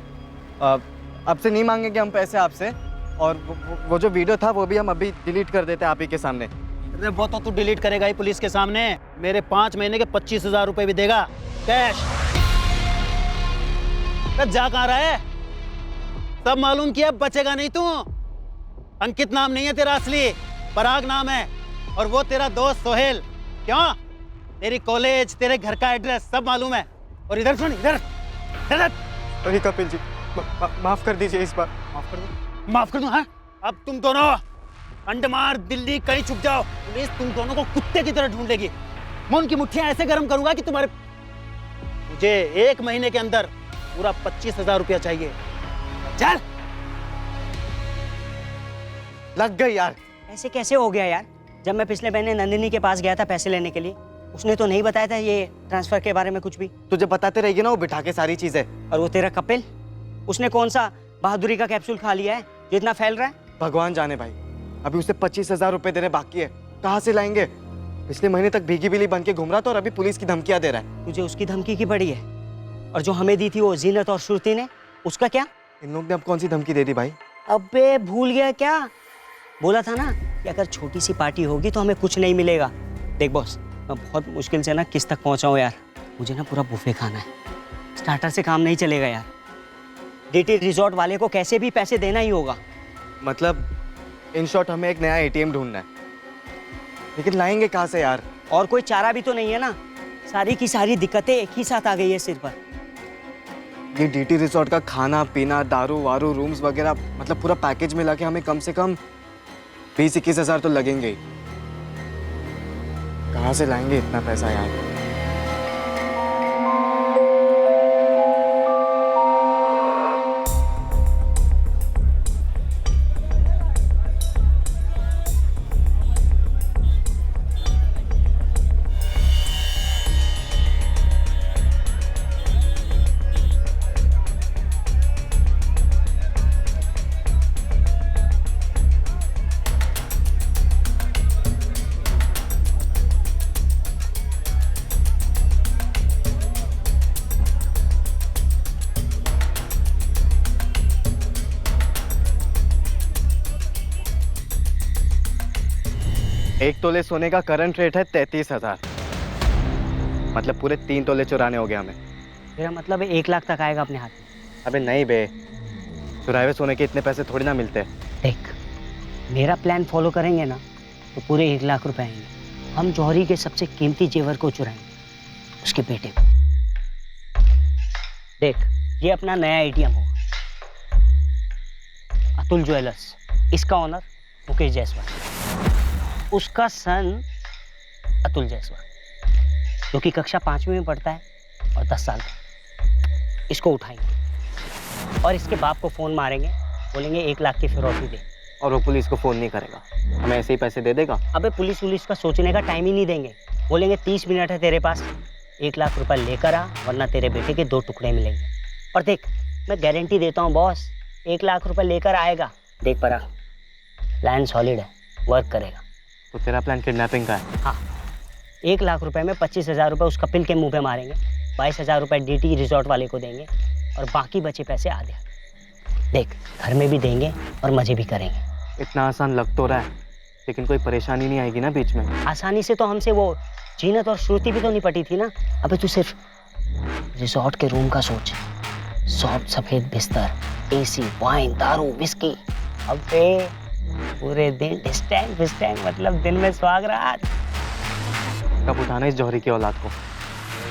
आपसे नहीं मांगेंगे हम पैसे आपसे, और वो जो वीडियो था वो भी हम अभी डिलीट कर देते हैं आप ही के सामने। अरे वो तो तू डिलीट करेगा ही पुलिस के सामने। मेरे 5 महीने के 25,000 रुपए भी देगा कैश। जा कहाँ रहा है? सब मालूम किया, बचेगा नहीं तू। अंकित नाम नहीं है तेरा असली, पराग नाम है, और वो तेरा दोस्त सोहेल। क्यों? तेरी कॉलेज, तेरे घर का एड्रेस सब मालूम है। और इधर सुन, इधर। अरे कपिल जी, माफ कर दीजिए इस बार। माफ कर दूं? हाँ, अब तुम दोनों अंडमान दिल्ली कहीं छुप जाओ, पुलिस तुम दोनों को कुत्ते की तरह ढूंढ लेगी। मैं उनकी मुट्ठियां ऐसे गर्म करूंगा कि तुम्हारे। मुझे 1 महीने के अंदर पूरा 25,000 रुपया चाहिए। चल। लग गई यार। ऐसे कैसे हो गया यार? जब मैं पिछले महीने नंदिनी के पास गया था पैसे लेने के लिए, उसने तो नहीं बताया था ये ट्रांसफर के बारे में कुछ भी। तुझे बताते रहेगी ना वो बिठा के सारी चीजें। और वो तेरा कपिल, उसने कौन सा बहादुरी का कैप्सूल खा लिया है जो इतना फैल रहा है? भगवान जाने भाई, अभी उसे 25,000 रुपए देने बाकी है। कहाँ से लाएंगे? पिछले महीने तक भीगी बिल्ली बन के घूम रहा था और अभी पुलिस की धमकियां दे रहा है। तुझे उसकी धमकी की पड़ी है? और जो हमें दी थी वो जीनत और श्रुति ने, उसका क्या? इन लोग ने अब कौन सी धमकी दे दी भाई? अबे भूल गया क्या? बोला था ना कि अगर छोटी सी पार्टी होगी तो हमें कुछ नहीं मिलेगा। देख बॉस, मैं बहुत मुश्किल से ना किस तक पहुंचा हूँ यार। मुझे ना पूरा बुफे खाना है, स्टार्टर से काम नहीं चलेगा यार। डीटी रिजॉर्ट वाले को कैसे भी पैसे देना ही होगा। मतलब इन शॉर्ट हमें एक नया एटीएम ढूंढना है, लेकिन लाएंगे कहाँ से यार? और कोई चारा भी तो नहीं है ना। सारी की सारी दिक्कतें एक ही साथ आ गई है सिर पर। ये डीटी रिजॉर्ट का खाना पीना, दारू वारू, रूम्स वगैरह, मतलब पूरा पैकेज मिला के हमें कम से कम 20-21 हज़ार तो लगेंगे ही। कहाँ से लाएंगे इतना पैसा यार? 1 तोले सोने का करंट रेट है 33,000। मतलब पूरे 3 तोले चुराने हो गए हमें। मेरा मतलब है 1 लाख तक आएगा अपने हाथ में। अबे नहीं बे, चुराए हुए सोने के इतने पैसे थोड़ी ना मिलते। देख, मेरा प्लान फॉलो करेंगे ना तो पूरे 1 लाख रुपए आएंगे। हम जौहरी के सबसे कीमती जेवर को चुराएंगे, उसके बेटे को। देख, ये अपना नया एटीएम होगा, अतुल ज्वेलर्स। इसका ऑनर मुकेश जायसवाल, उसका सन अतुल जायसवाल जो कि कक्षा 5वीं में पढ़ता है और 10 साल का। इसको उठाएंगे और इसके बाप को फोन मारेंगे, बोलेंगे 1 लाख की फिरौती दे। और वो पुलिस को फोन नहीं करेगा, हमें ऐसे ही पैसे दे देगा। अबे पुलिस का सोचने का टाइम ही नहीं देंगे। बोलेंगे 30 मिनट है तेरे पास, 1 लाख रुपए लेकर आ, वरना तेरे बेटे के 2 टुकड़े मिलेंगे। और देख, मैं गारंटी देता हूँ बॉस, 1 लाख रुपए लेकर आएगा। देख परा, प्लान सॉलिड है, वर्क करेगा। तो तेरा प्लान किडनैपिंग का है? हाँ, 1 लाख रुपए में 25,000 रुपये उस कपिल के मुंह पे मारेंगे, 22,000 रुपये DT रिजॉर्ट वाले को देंगे और बाकी बचे पैसे आधे। देख, घर में भी देंगे और मजे भी करेंगे। इतना आसान लग तो रहा है, लेकिन कोई परेशानी नहीं आएगी ना बीच में? आसानी से तो हमसे वो जीनत और श्रुति भी तो निपटी थी ना। अबे तू सिर्फ रिजॉर्ट के रूम का सोच, सॉफ्ट सफेद बिस्तर, AC, वाइन, दारू, विस्की। अबे पूरे दिन डिस्टैंग फिस्टैंग, मतलब दिन में स्वागरात। कब उठाना इस जौहरी की औलाद को?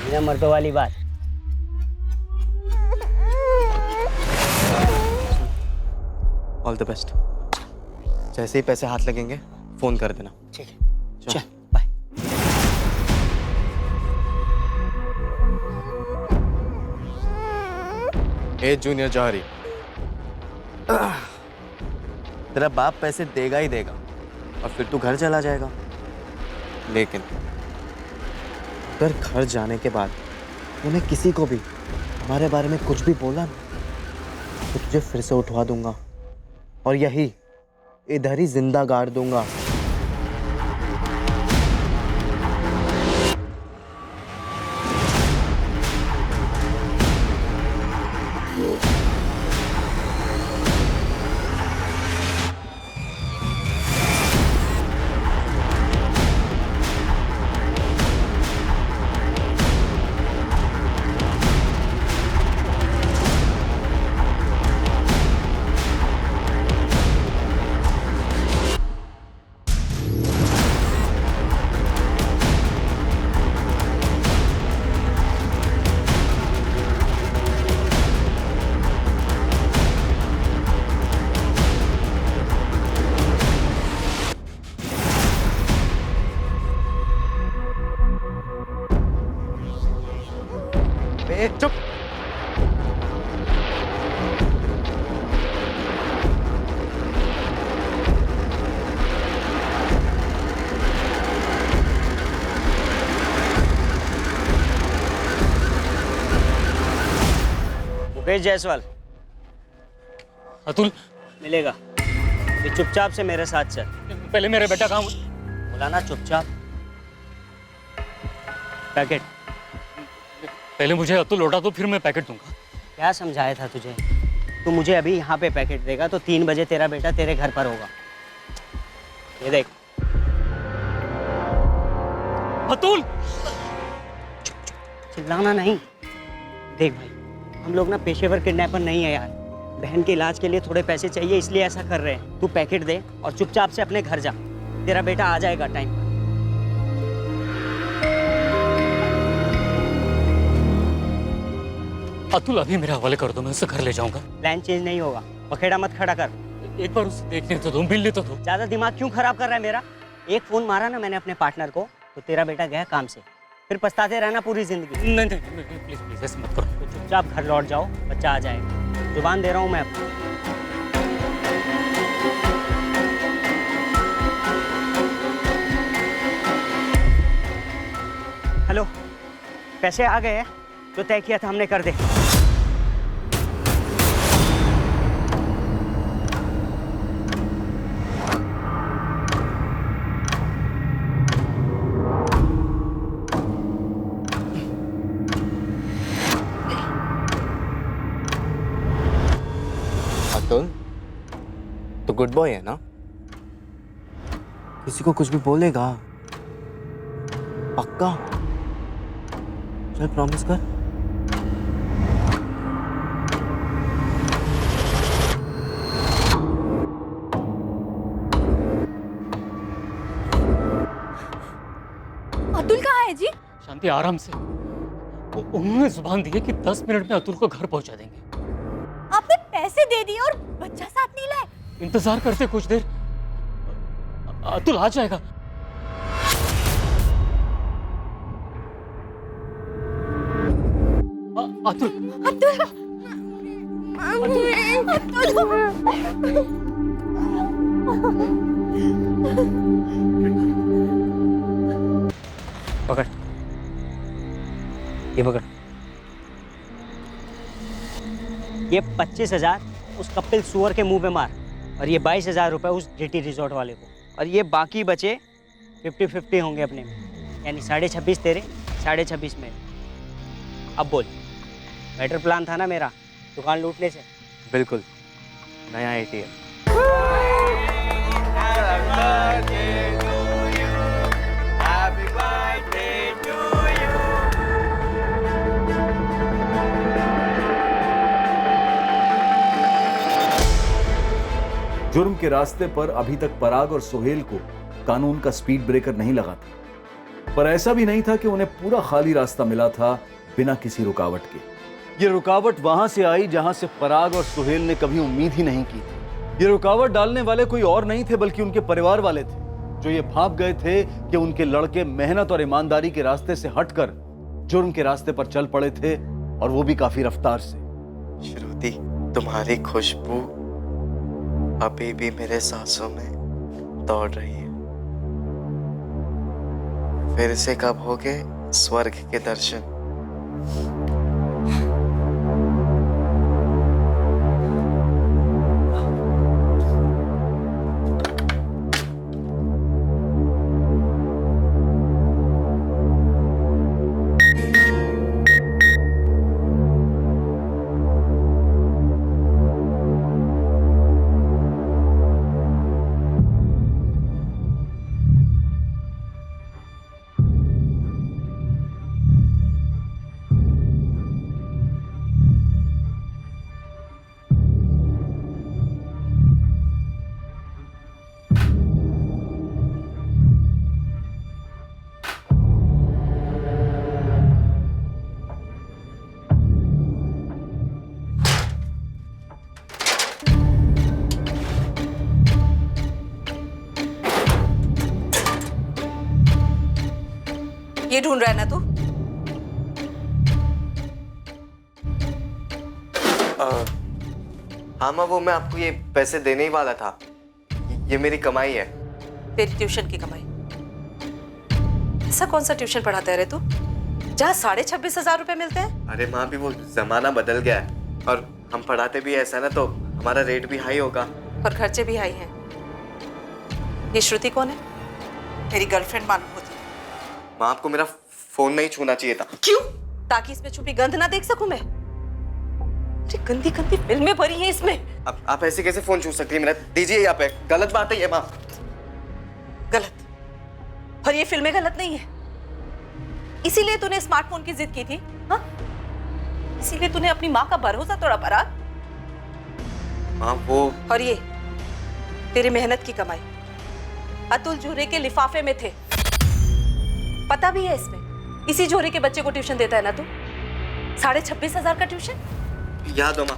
बिना मर्दों वाली बात। All the best. जैसे ही पैसे हाथ लगेंगे फोन कर देना। ठीक है, चल बाय। ए जूनियर जौहरी, तेरा बाप पैसे देगा ही देगा और फिर तू घर चला जाएगा। लेकिन अगर घर जाने के बाद तूने किसी को भी हमारे बारे में कुछ भी बोला ना, तो तुझे फिर से उठवा दूंगा और यही इधर ही जिंदा गाड़ दूंगा। चुप। मुकेश जायसवाल। अतुल मिलेगा, ये चुपचाप से मेरे साथ चल। पहले मेरा बेटा कहाँ? बोला ना चुपचाप। पैकेट पहले मुझे अतुल लौटा तो फिर मैं पैकेट दूंगा। क्या समझाया था तुझे? तू मुझे अभी यहाँ पे पैकेट देगा तो 3 बजे तेरा बेटा तेरे घर पर होगा। ये देख। अतुल! चिल्लाना नहीं। देख भाई, हम लोग ना पेशेवर किडनैपर नहीं है यार। बहन के इलाज के लिए थोड़े पैसे चाहिए, इसलिए ऐसा कर रहे हैं। तू पैकेट दे और चुपचाप से अपने घर जा, तेरा बेटा आ जाएगा टाइम पर। अतुल अभी मेरे हवाले कर दो, मैं उसे घर ले जाऊंगा। प्लान चेंज नहीं होगा, पखेड़ा मत खड़ा कर। एक बार उसे देखने तो दो, मिलने तो दो। ज्यादा दिमाग क्यों खराब कर रहा है मेरा? एक फोन मारा ना मैंने अपने पार्टनर को तो तेरा बेटा गया काम से, फिर पछताते रहना पूरी जिंदगी। नहीं प्लीज प्लीज ऐसे मत करो। तो चुपचाप घर लौट जाओ, बच्चा आ जाएगा। जुबान दे रहा हूँ मैं आपको। हेलो, पैसे आ गए हैं, जो तय किया था हमने कर दे। अतुल, तो गुड बॉय है ना? किसी को कुछ भी बोलेगा? पक्का? चल प्रॉमिस कर। अतुल कहाँ है जी? शांति आराम से। उन्होंने जुबान दी है कि 10 मिनट में अतुल को घर पहुंचा देंगे। आपने पैसे दे दिए और बच्चा साथ नहीं लाए। इंतजार करते कुछ देर, अतुल आ जाएगा। अतुल अतुल पकड़, ये पकड़। ये 25,000 उस कपिल सुअर के मुंह पे मार, और ये 22,000 रुपए उस GT रिजॉर्ट वाले को, और ये बाकी बचे 50-50 होंगे अपने में, यानी 26.5 तेरे, 26.5 मेरे। अब बोल, बेटर प्लान था ना मेरा दुकान लूटने से? बिल्कुल, नया ATM। जुर्म के रास्ते पर अभी तक पराग और सोहेल को कानून का स्पीड ब्रेकर नहीं लगा था, पर ऐसा भी नहीं था कि उन्हें पूरा खाली रास्ता मिला था बिना किसी रुकावट के। ये रुकावट वहां से आई जहां से पराग और सोहेल ने कभी उम्मीद ही नहीं की थी। ये रुकावट डालने वाले कोई और नहीं थे बल्कि उनके परिवार वाले थे, जो ये भाप गए थे कि उनके लड़के मेहनत और ईमानदारी के रास्ते से हटकर जुर्म के रास्ते पर चल पड़े थे, और वो भी काफी रफ्तार से। श्रुति, तुम्हारी खुशबू अभी भी मेरे सांसों में दौड़ रही है। फिर से कब होगे स्वर्ग के दर्शन? ये ढूंढ रहा है ना तू? हाँ माँ, वो मैं आपको ये पैसे देने ही वाला था। ये मेरी कमाई है। तेरी ट्यूशन की कमाई? ऐसा कौन सा ट्यूशन पढ़ाता है रे तू, जहाँ 26,500 रुपए मिलते हैं? अरे माँ, भी वो जमाना बदल गया है, और हम पढ़ाते भी ऐसा ना तो हमारा रेट भी हाई होगा और खर्चे भी हाई हैं। ये श्रुति कौन है? मेरी गर्लफ्रेंड मालूम होती है। माँ, आपको मेरा फोन नहीं छूना चाहिए था। क्यों? ताकि इसमें छुपी गंध ना देख सकूं मैं? अरे गंदी गंदी फिल्में भरी हैं इसमें। आप ऐसे कैसे फोन छू सकती है मेरा? दीजिए यहाँ पे, गलत बात है ये माँ। गलत? और ये फिल्में गलत नहीं है, इसीलिए तूने स्मार्टफोन की जिद की थी? हाँ, इसीलिए तूने अपनी माँ का भरोसा तोड़ा पराग? माँ वो, और ये तेरी मेहनत की कमाई अतुल जोरे के लिफाफे में थे, पता भी है इसमें। इसी जोरे के बच्चे को ट्यूशन देता है ना तू? 26,500 का ट्यूशन? याद हो माँ,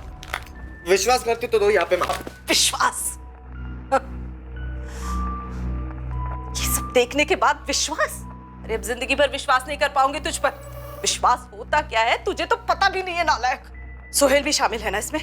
विश्वास करती तो दो यहाँ पे माँ। विश्वास? ये सब देखने के बाद विश्वास? अरे अब जिंदगी भर विश्वास नहीं कर पाऊंगी तुझ पर। विश्वास होता क्या है तुझे तो पता भी नहीं है नालायक। सोहेल भी शामिल है ना इसमें?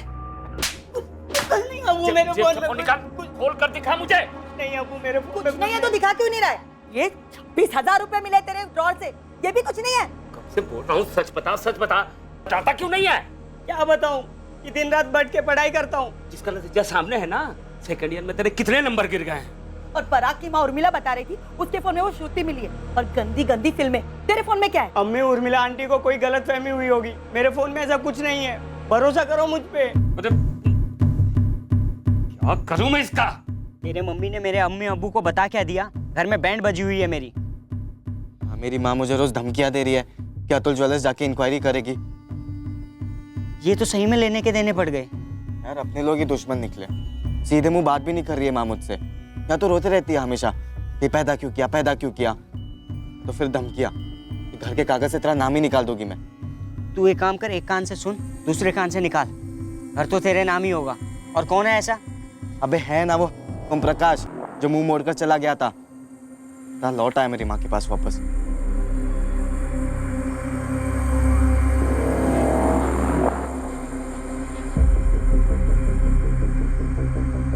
नहीं अबू, मेरे फोन निकाल, खोल कर दिखा मुझे। नहीं अबू, मेरे फोन कुछ नहीं है तो दिखा क्यों नहीं रहा है? ये 26,000 रुपए मिले तेरे ड्रॉर से, ये भी कुछ नहीं है? कब से बोल रहा हूँ, सच बता, सच बता। बताता क्यों नहीं है? क्या बताऊं, कि दिन रात बैठ के पढ़ाई करता हूँ। जिसका नतीजा सामने है ना, सेकंड ईयर में तेरे कितने नंबर गिर गए हैं। और पराग की माँ उर्मिला बता रही थी उसके फोन में वो श्रुति मिली है, और गंदी गंदी फिल्में। तेरे फोन में क्या है? अम्मी उर्मिला आंटी को कोई गलतफहमी हुई होगी, मेरे फोन में ऐसा कुछ नहीं है, भरोसा करो मुझ पे। क्या करूं मैं इसका? मेरे मम्मी ने मेरे अम्मी अब्बू को बता क्या दिया घर में बैंड बजी हुई है मेरी। हाँ, मेरी माँ मुझे रोज धमकियां दे रही है कि अतुल ज्वेलर्स जाके इंक्वायरी करेगी। ये तो सही में लेने के देने पड़ गए। यार अपने लोग ही दुश्मन निकले, सीधे मुंह बात भी नहीं कर रही है माँ मुझसे। या तो रोते रहती है हमेशा कि पैदा क्यों किया, पैदा क्यों किया, तो फिर धमकियां कि घर के कागज से तेरा नाम ही निकाल दूंगी मैं। तू एक काम कर, एक कान से सुन, दूसरे कान से निकाल। घर तो तेरे नाम ही होगा। और कौन है ऐसा? अबे है ना वो ओम प्रकाश, जो मुंह मोड़कर चला गया था। लौट आया मेरी माँ के पास वापस।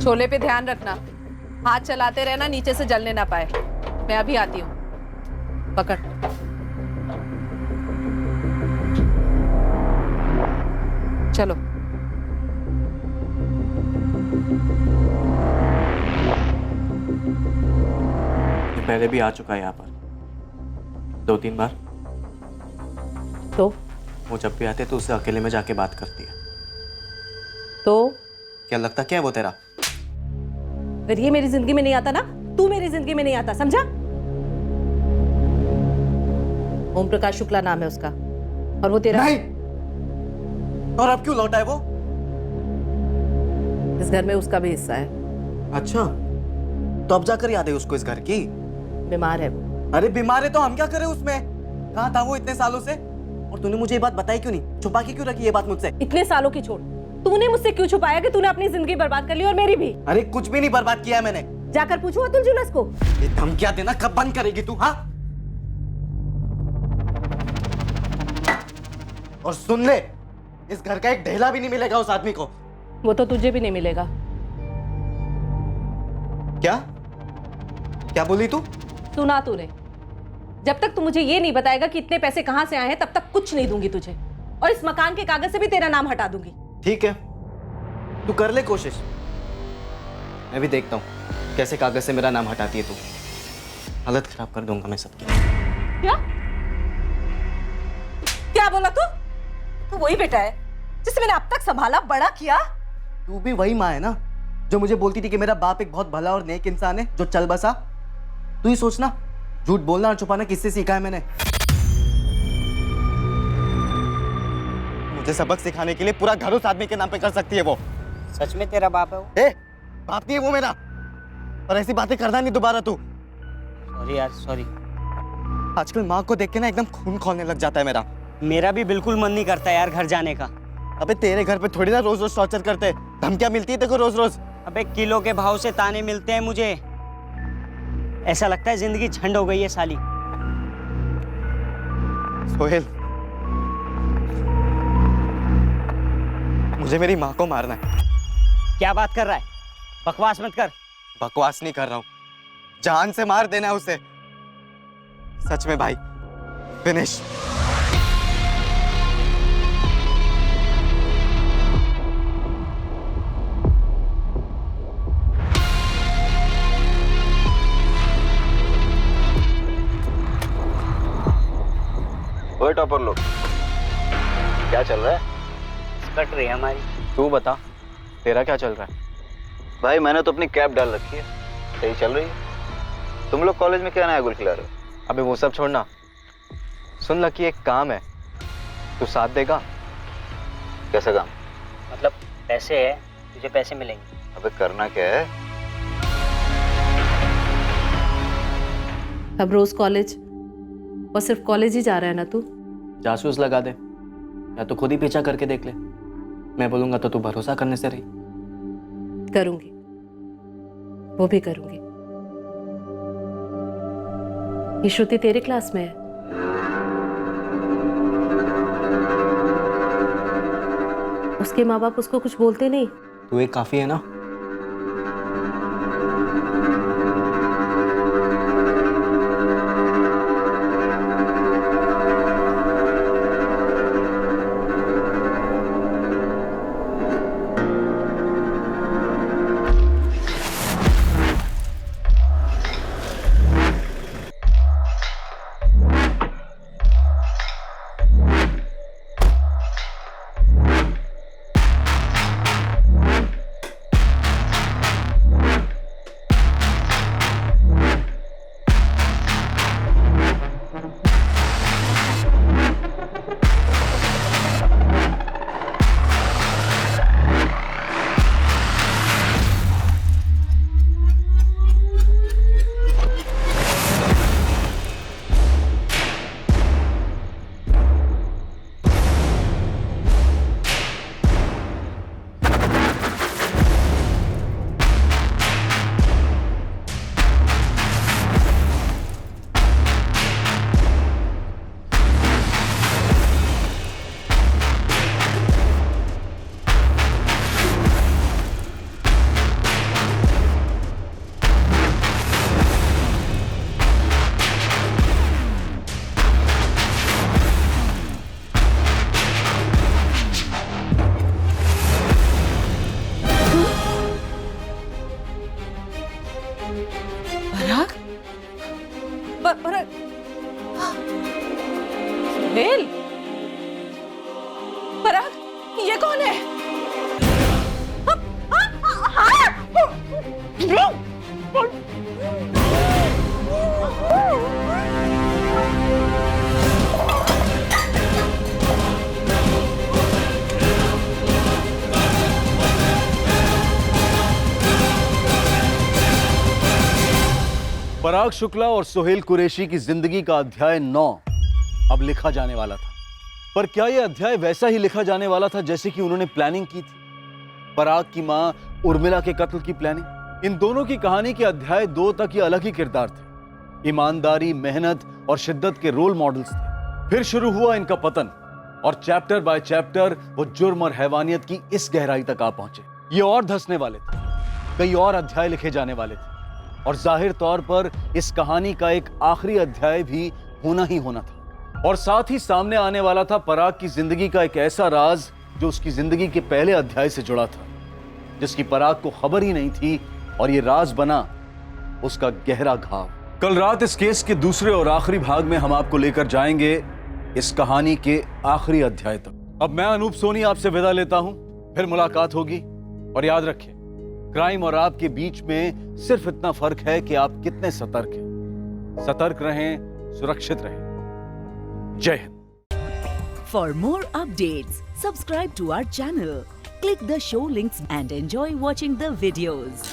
छोले पे ध्यान रखना, हाथ चलाते रहना, नीचे से जलने ना पाए। मैं अभी आती हूँ। पकड़। चलो। पहले भी आ चुका है यहाँ पर 2-3 बार। तो वो जब भी आते तो उससे अकेले में जाके बात करती है। तो क्या लगता क्या है वो तेरा? अगर ये मेरी जिंदगी में नहीं आता ना, तू मेरी जिंदगी में नहीं आता, समझा? ओम प्रकाश शुक्ला नाम है उसका, और वो तेरा नहीं। और अब क्यों लौटा है वो? इस घर में उसका भी हिस्सा है। अच्छा, तो अब जाकर याद है उसको इस घर की? बीमार है वो। अरे बीमार है तो हम क्या करें उसमें? कहाँ था वो इतने सालों से? और तूने मुझे ये बात बताई क्यों नहीं? छुपा के क्यों रखी ये बात मुझसे? इतने सालों की छोड़, तूने मुझसे क्यों छुपाया कि तूने अपनी जिंदगी बर्बाद कर ली और मेरी भी? अरे कुछ भी नहीं बर्बाद किया मैंने। जाकर पूछो अतुल ज्वेलर्स को। ये धमकियां देना कब बंद करेगी तू? हाँ, और सुन ले, इस घर का एक ढेला भी नहीं मिलेगा उस आदमी को। वो तो तुझे भी नहीं मिलेगा। क्या क्या बोली तू? सुना तूने? जब तक तू मुझे ये नहीं बताएगा कि इतने पैसे कहां से आए हैं, तब तक कुछ नहीं दूंगी तुझे, और इस मकान के कागज से भी तेरा नाम हटा दूंगी। ठीक है, तू कर ले कोशिश, मैं भी देखता हूँ कैसे कागज से मेरा नाम हटाती है तू। हालत खराब कर दूंगा मैं सबकी। क्या क्या बोला तू? तू वही बेटा है जिसे मैंने अब तक संभाला, बड़ा किया। तू भी वही माँ है ना जो मुझे बोलती थी कि मेरा बाप एक बहुत भला और नेक इंसान है जो चल बसा। तू ही सोचना, झूठ बोलना और छुपाना किससे सीखा है मैंने? मुझे सबक सिखाने के लिए पूरा घर उस आदमी के नाम पे कर सकती है वो। सच में तेरा बाप है वो? बाप नहीं है वो मेरा, और ऐसी बातें करना नहीं दोबारा तू। सॉरी यार, सॉरी। आजकल माँ को देख के ना एकदम खून खौलने लग जाता है मेरा। मेरा भी बिल्कुल मन नहीं करता यार घर जाने का। अबे तेरे घर पे थोड़ी ना रोज रोज टॉर्चर करते, धमकियां मिलती है देखो रोज रोज। अबे किलो के भाव से ताने मिलते हैं मुझे। ऐसा लगता है जिंदगी झंड हो गई है साली। सोहेल, मुझे मेरी माँ को मारना है। क्या बात कर रहा है? बकवास मत कर। बकवास नहीं कर रहा हूँ, जान से मार देना है उसे। सच में भाई, फिनिश। ओए टॉपर लोग, क्या चल रहा है? कट रही है हमारी। तू बता, तेरा क्या चल रहा है? भाई मैंने तो अपनी कैब डाल रखी है, सही चल रही है। तुम लोग कॉलेज में क्या नया गुल खिला रहे हो? अबे वो सब छोड़ना, सुन लकी एक काम है, तू साथ देगा? कैसा काम? मतलब पैसे है, तुझे पैसे मिलेंगे। अबे करना क्या है? अब रोज कॉलेज, और सिर्फ कॉलेज ही जा रहा है ना तू? जासूस लगा दे, या तो खुद ही पीछा करके देख ले। मैं बोलूंगा तो तू भरोसा करने से रही। करूंगी, वो भी करूंगी। ये श्रुति तेरे क्लास में है? उसके माँ बाप उसको कुछ बोलते नहीं? तू एक काफी है ना। पराग सुहेल, पराग ये कौन है? पराग शुक्ला और सुहेल कुरैशी की जिंदगी का अध्याय 9 अब लिखा जाने वाला था। पर क्या यह अध्याय वैसा ही लिखा जाने वाला था जैसे कि उन्होंने प्लानिंग की थी? पराग की मां उर्मिला के कत्ल की प्लानिंग। इन दोनों की कहानी के अध्याय 2 तक ये अलग ही किरदार थे। ईमानदारी, मेहनत और शिद्दत के रोल मॉडल्स थे। फिर शुरू हुआ इनका पतन और चैप्टर बाय चैप्टर वो जुर्म और हैवानियत की इस गहराई तक आ पहुंचे। ये और धंसने वाले थे, कई और अध्याय लिखे जाने वाले थे और जाहिर तौर पर इस कहानी का एक आखिरी अध्याय भी होना ही होना था। और साथ ही सामने आने वाला था पराग की जिंदगी का एक ऐसा राज जो उसकी जिंदगी के पहले अध्याय से जुड़ा था, जिसकी पराग को खबर ही नहीं थी, और ये राज बना उसका गहरा घाव। कल रात इस केस के दूसरे और आखिरी भाग में हम आपको लेकर जाएंगे इस कहानी के आखिरी अध्याय तक। अब मैं अनूप सोनी आपसे विदा लेता हूं, फिर मुलाकात होगी। और याद रखें, क्राइम और आपके बीच में सिर्फ इतना फर्क है कि आप कितने सतर्क हैं। सतर्क रहें, सुरक्षित रहें। जय Hind. For more updates, subscribe to our channel, click the show links and enjoy watching the videos.